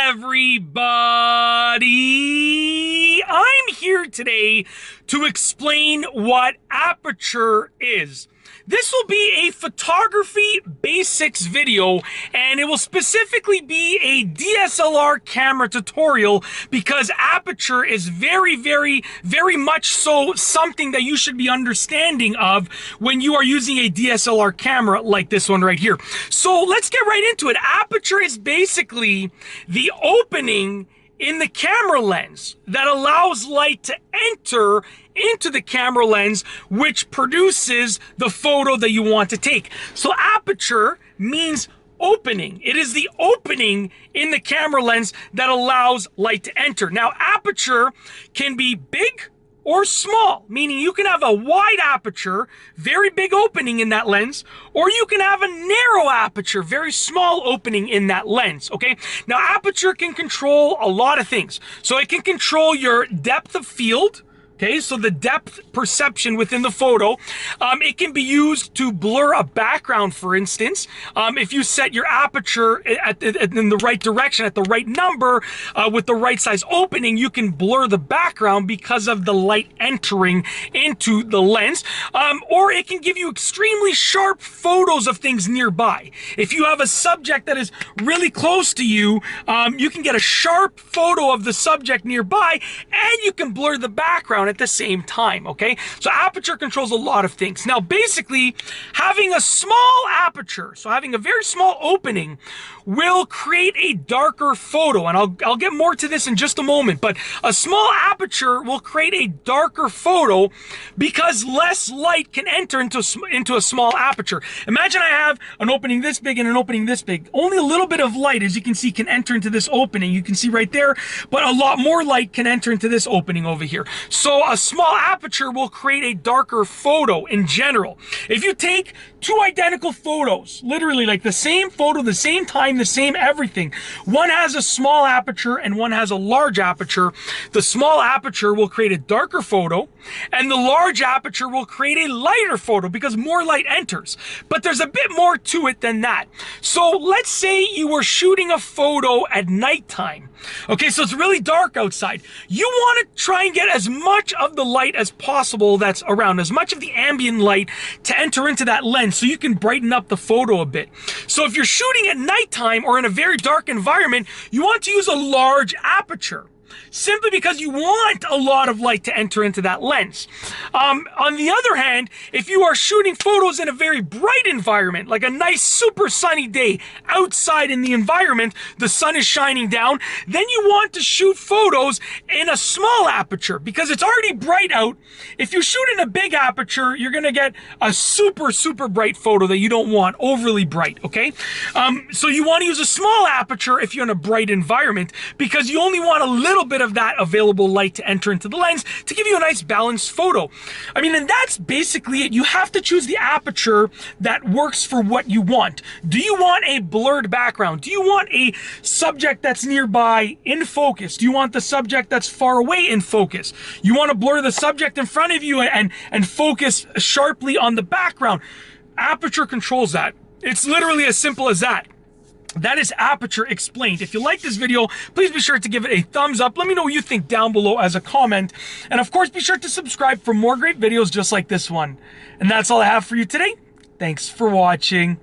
everybody! I'm here today to explain what Aperture is. This will be a photography basics video, and it will specifically be a DSLR camera tutorial because Aperture is very much so something that you should be understanding of when you are using a DSLR camera like this one right here. So let's get right into it. Aperture is basically the opening in the camera lens that allows light to enter into the camera lens, which produces the photo that you want to take. So aperture means opening. It is the opening in the camera lens that allows light to enter. Now, aperture can be big or small, meaning you can have a wide aperture, very big opening in that lens, or you can have a narrow aperture, very small opening in that lens, okay? Now, aperture can control a lot of things. So it can control your depth of field, okay, so the depth perception within the photo. It can be used to blur a background, for instance. If you set your aperture in the right direction, at the right number, with the right size opening, you can blur the background because of the light entering into the lens. Or it can give you extremely sharp photos of things nearby. If you have a subject that is really close to you, you can get a sharp photo of the subject nearby, and you can blur the background at the same time, okay? So aperture controls a lot of things. Now, basically, having a small aperture, so having a very small opening, will create a darker photo, and I'll get more to this in just a moment, but a small aperture will create a darker photo because less light can enter into a small aperture. Imagine I have an opening this big and an opening this big. Only a little bit of light, as you can see, can enter into this opening. You can see right there, but a lot more light can enter into this opening over here. So a small aperture will create a darker photo in general. If you take two identical photos, literally like the same photo, the same time, the same everything, one has a small aperture and one has a large aperture, the small aperture will create a darker photo and the large aperture will create a lighter photo because more light enters. But there's a bit more to it than that. So let's say you were shooting a photo at nighttime. Okay, so it's really dark outside. You want to try and get as much of the light as possible that's around, as much of the ambient light to enter into that lens so you can brighten up the photo a bit. So if you're shooting at nighttime or in a very dark environment, you want to use a large aperture, simply because you want a lot of light to enter into that lens. On the other hand, if you are shooting photos in a very bright environment, like a nice super sunny day outside in the environment, the sun is shining down, then you want to shoot photos in a small aperture because it's already bright out. If you shoot in a big aperture, you're gonna get a super bright photo that you don't want, overly bright, okay? So you want to use a small aperture if you're in a bright environment because you only want a little bit of that available light to enter into the lens to give you a nice balanced photo. I mean, and that's basically it. You have to choose the aperture that works for what you want. Do you want a blurred background? Do you want a subject that's nearby in focus? Do you want the subject that's far away in focus? You want to blur the subject in front of you and focus sharply on the background. Aperture controls that. It's literally as simple as that. That is Aperture explained. If you like this video, please be sure to give it a thumbs up. Let me know what you think down below as a comment. And of course, be sure to subscribe for more great videos just like this one. And that's all I have for you today. Thanks for watching.